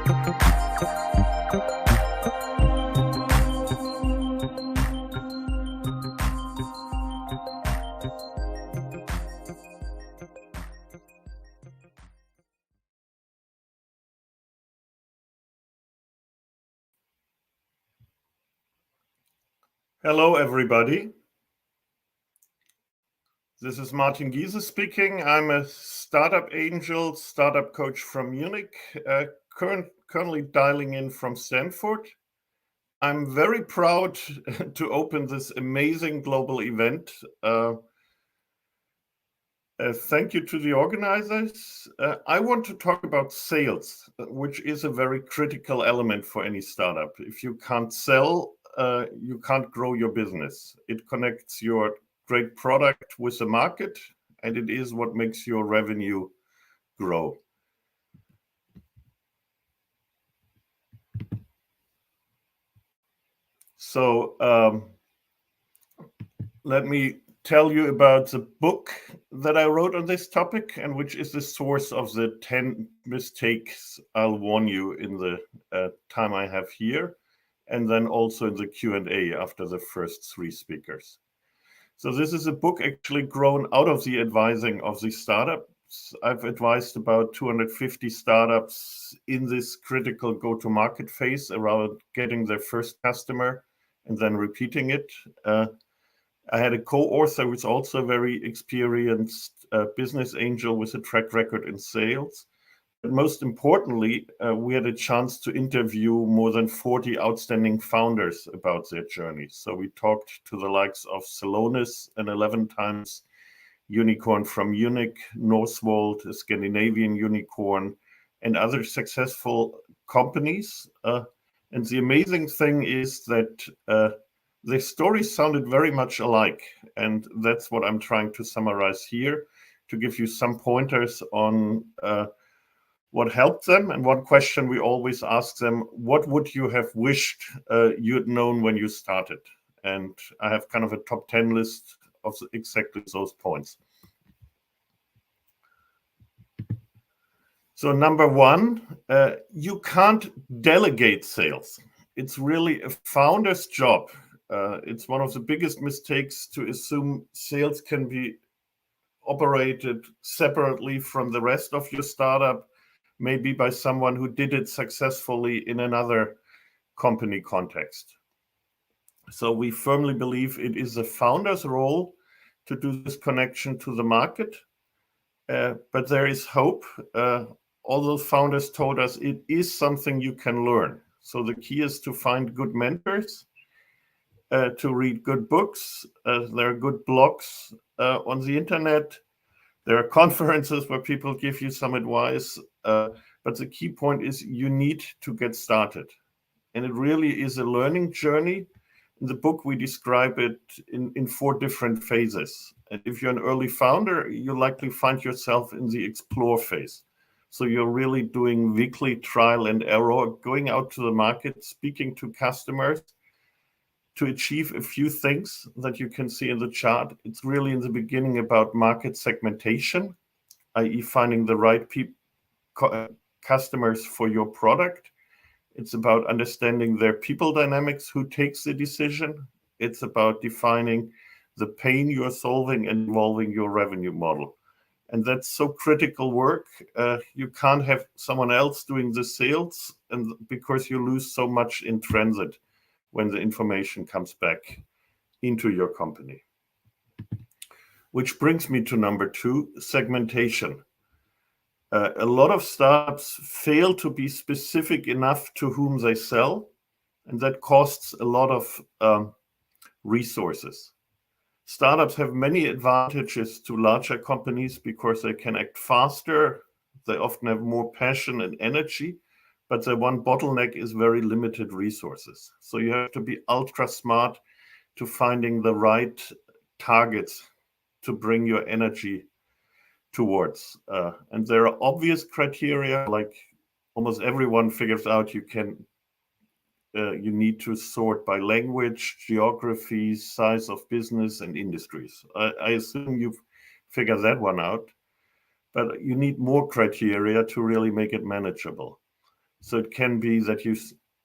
Hello, everybody. This is Martin Giese speaking. I'm a startup angel, startup coach from Munich, currently dialing in from Stanford. I'm very proud to open this amazing global event. Thank you to the organizers. I want to talk about sales, which is a very critical element for any startup. If you can't sell, you can't grow your business. It connects your great product with the market, and it is what makes your revenue grow. So let me tell you about the book that I wrote on this topic, and which is the source of the 10 mistakes I'll warn you in the time I have here, and then also in the Q&A after the first 3 speakers. So this is a book actually grown out of the advising of the startups. I've advised about 250 startups in this critical go-to-market phase around getting their first customer and then repeating it. I had a co-author who's also a very experienced business angel with a track record in sales. But most importantly, we had a chance to interview more than 40 outstanding founders about their journey. So we talked to the likes of Celonis, an 11 times unicorn from Munich, Northvolt, a Scandinavian unicorn, and other successful companies. And the amazing thing is that the stories sounded very much alike. And that's what I'm trying to summarize here, to give you some pointers on what helped them. And one question we always ask them: what would you have wished you'd known when you started? And I have kind of a top 10 list of exactly those points. So number 1, you can't delegate sales. It's really a founder's job. It's one of the biggest mistakes to assume sales can be operated separately from the rest of your startup, maybe by someone who did it successfully in another company context. So we firmly believe it is the founder's role to do this connection to the market, but there is hope. All those founders told us it is something you can learn. So the key is to find good mentors, to read good books. There are good blogs on the internet. There are conferences where people give you some advice, but the key point is you need to get started. And it really is a learning journey. In the book, we describe it in 4 different phases. And if you're an early founder, you likely find yourself in the explore phase. So you're really doing weekly trial and error, going out to the market, speaking to customers to achieve a few things that you can see in the chart. It's really in the beginning about market segmentation, i.e. finding the right customers for your product. It's about understanding their people dynamics, who takes the decision. It's about defining the pain you're solving and evolving your revenue model. And that's so critical work. You can't have someone else doing the sales, and because you lose so much in transit when the information comes back into your company. Which brings me to number 2, segmentation. A lot of startups fail to be specific enough to whom they sell, and that costs a lot of resources. Startups have many advantages to larger companies because they can act faster, they often have more passion and energy, but the one bottleneck is very limited resources. So you have to be ultra smart to finding the right targets to bring your energy towards. And there are obvious criteria, like almost everyone figures out you need to sort by language, geography, size of business, and industries. I assume you've figured that one out, but you need more criteria to really make it manageable. So it can be that you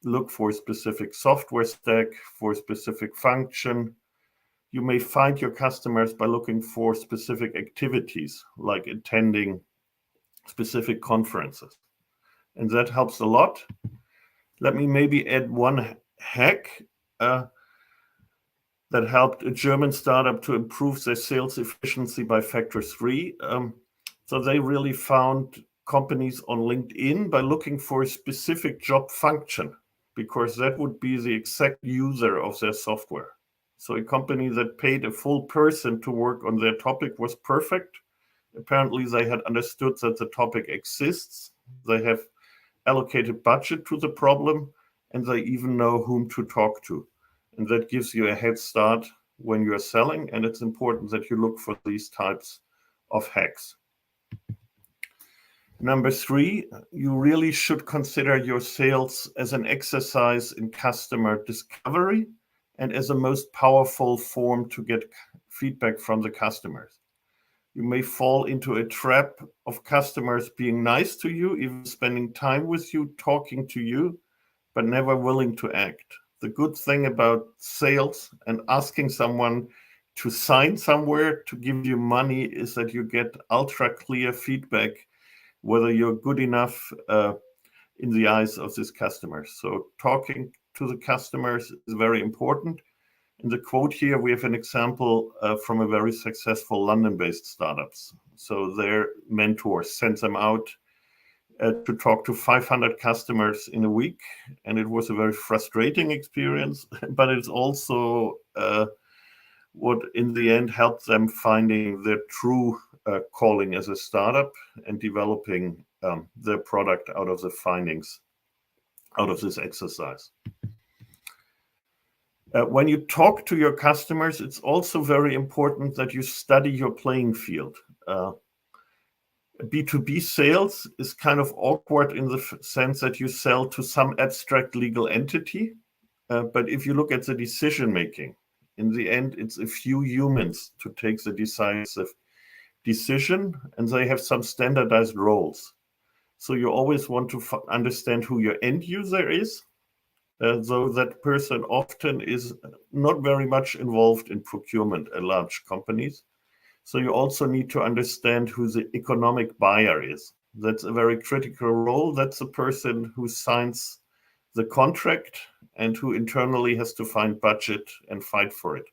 look for a specific software stack, for a specific function. You may find your customers by looking for specific activities, like attending specific conferences. And that helps a lot. Let me maybe add one hack that helped a German startup to improve their sales efficiency by factor 3. So they really found companies on LinkedIn by looking for a specific job function, because that would be the exact user of their software. So a company that paid a full person to work on their topic was perfect. Apparently, they had understood that the topic exists. They have allocated budget to the problem, and they even know whom to talk to. And that gives you a head start when you're selling. And it's important that you look for these types of hacks. Number 3, you really should consider your sales as an exercise in customer discovery and as a most powerful form to get feedback from the customers. You may fall into a trap of customers being nice to you, even spending time with you, talking to you, but never willing to act. The good thing about sales and asking someone to sign somewhere to give you money is that you get ultra clear feedback whether you're good enough in the eyes of this customer. So talking to the customers is very important. In the quote here, we have an example from a very successful London-based startups. So their mentor sent them out to talk to 500 customers in a week. And it was a very frustrating experience, but it's also what in the end helped them finding their true calling as a startup and developing their product out of the findings out of this exercise. When you talk to your customers, it's also very important that you study your playing field. B2B sales is kind of awkward in the sense that you sell to some abstract legal entity. But if you look at the decision making, in the end, it's a few humans to take the decisive decision, and they have some standardized roles. So you always want to understand who your end user is, though that person often is not very much involved in procurement at large companies. So you also need to understand who the economic buyer is. That's a very critical role. That's the person who signs the contract and who internally has to find budget and fight for it.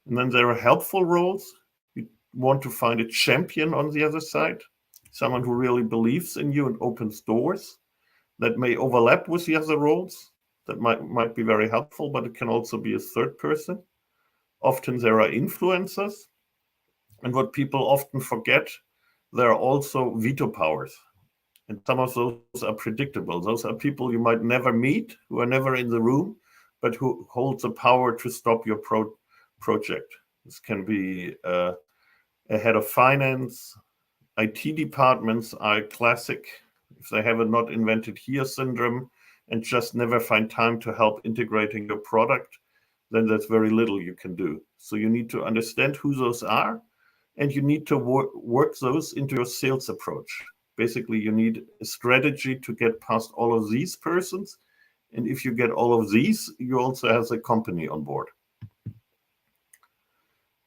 And then there are helpful roles. You want to find a champion on the other side, someone who really believes in you and opens doors. That may overlap with the other roles. That might be very helpful, but it can also be a third person. Often there are influencers. And what people often forget, there are also veto powers. And some of those are predictable. Those are people you might never meet, who are never in the room, but who hold the power to stop your project. This can be a head of finance. IT departments are classic. If they have a not invented here syndrome and just never find time to help integrating your product, then there's very little you can do. So you need to understand who those are, and you need to work those into your sales approach. Basically, you need a strategy to get past all of these persons. And if you get all of these, you also have a company on board.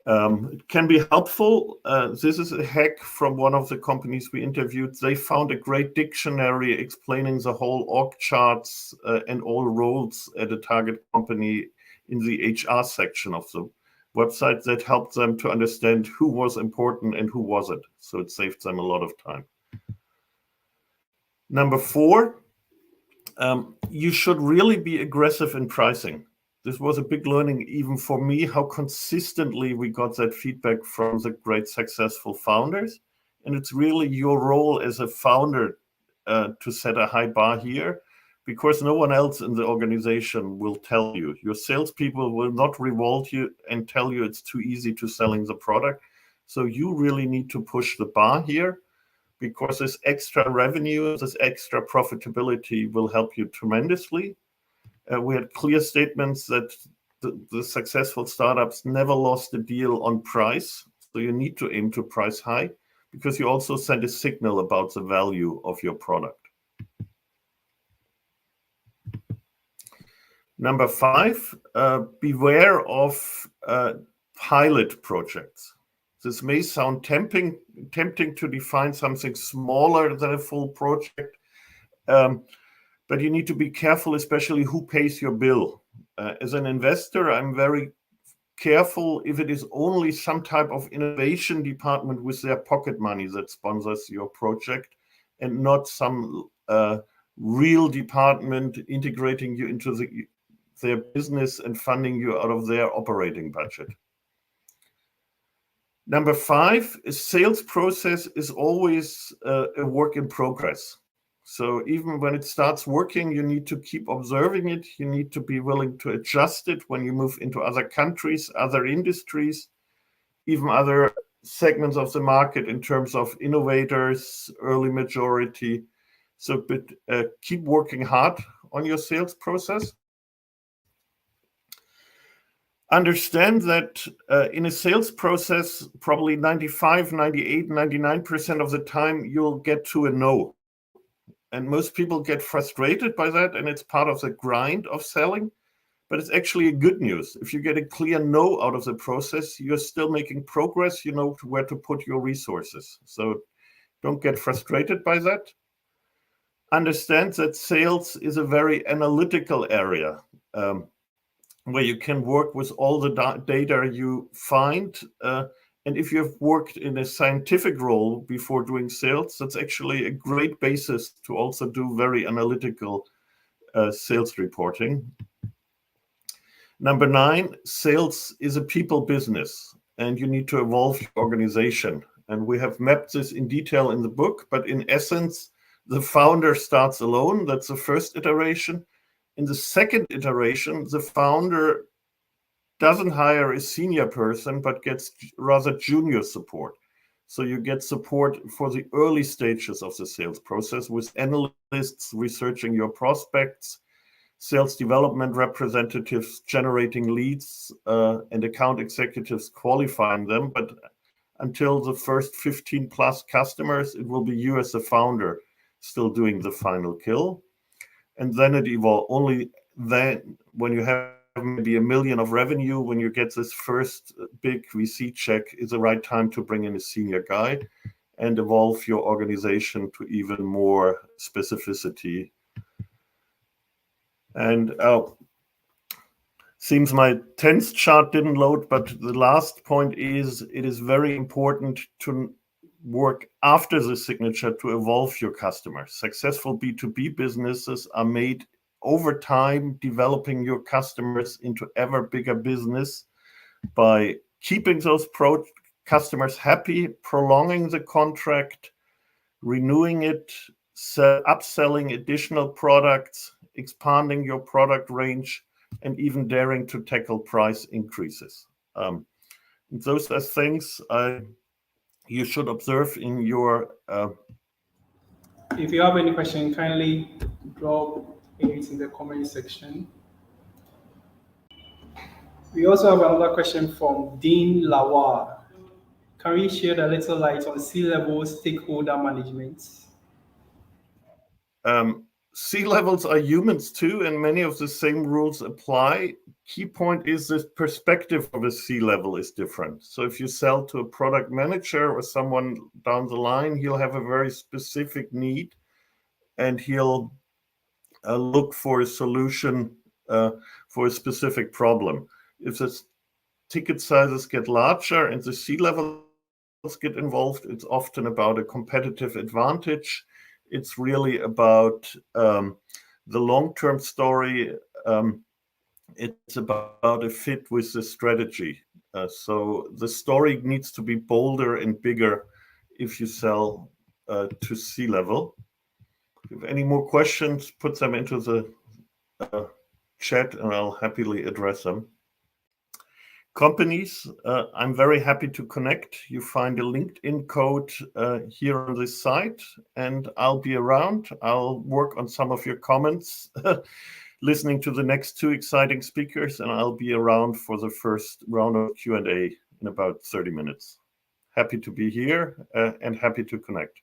It can be helpful. This is a hack from one of the companies we interviewed. They found a great dictionary explaining the whole org charts and all roles at a target company in the HR section of the website that helped them to understand who was important and who wasn't. So it saved them a lot of time. Number 4, you should really be aggressive in pricing. This was a big learning even for me, how consistently we got that feedback from the great successful founders. And it's really your role as a founder to set a high bar here, because no one else in the organization will tell you. Your salespeople will not reward you and tell you it's too easy to selling the product. So you really need to push the bar here, because this extra revenue, this extra profitability will help you tremendously. We had clear statements that the successful startups never lost a deal on price. So you need to aim to price high, because you also send a signal about the value of your product. Number 5, beware of pilot projects. This may sound tempting to define something smaller than a full project, but you need to be careful, especially who pays your bill. As an investor, I'm very careful if it is only some type of innovation department with their pocket money that sponsors your project, and not some real department integrating you into their business and funding you out of their operating budget. Number 5, a sales process is always a work in progress. So even when it starts working, you need to keep observing it. You need to be willing to adjust it when you move into other countries, other industries, even other segments of the market in terms of innovators, early majority. So keep working hard on your sales process. Understand that in a sales process, probably 95, 98, 99% of the time, you'll get to a no. And most people get frustrated by that, and it's part of the grind of selling. But it's actually a good news. If you get a clear no out of the process, you're still making progress. You know where to put your resources. So don't get frustrated by that. Understand that sales is a very analytical area where you can work with all the data you find. And if you've worked in a scientific role before doing sales, that's actually a great basis to also do very analytical sales reporting. Number 9, sales is a people business, and you need to evolve your organization. And we have mapped this in detail in the book, but in essence, the founder starts alone. That's the first iteration. In the second iteration, the founder doesn't hire a senior person, but gets rather junior support. So you get support for the early stages of the sales process with analysts researching your prospects, sales development representatives generating leads, and account executives qualifying them. But until the first 15 plus customers, it will be you as the founder still doing the final kill. And then it evolves. Only then, when you have maybe $1 million of revenue, when you get this first big VC check, is the right time to bring in a senior guy and evolve your organization to even more specificity. And seems my 10th chart didn't load, but the last point is it is very important to work after the signature to evolve your customers. Successful B2B businesses are made over time, developing your customers into ever bigger business by keeping those customers happy, prolonging the contract, renewing it, upselling additional products, expanding your product range, and even daring to tackle price increases. Those are things you should observe in your... If you have any question, kindly drop it in the comment section. We also have another question from Dean Lawar. Can you shed a little light on C-level stakeholder management? C-levels are humans too, and many of the same rules apply. Key point is the perspective of a C-level is different. So if you sell to a product manager or someone down the line, he'll have a very specific need, and he'll look for a solution for a specific problem. If the ticket sizes get larger and the C-levels get involved, it's often about a competitive advantage. It's really about the long-term story. It's about a fit with the strategy. So the story needs to be bolder and bigger if you sell to C-level. If you have any more questions, put them into the chat and I'll happily address them. Companies, I'm very happy to connect. You find a LinkedIn code here on this site, and I'll be around. I'll work on some of your comments, listening to the next 2 exciting speakers, and I'll be around for the first round of Q&A in about 30 minutes. Happy to be here and happy to connect.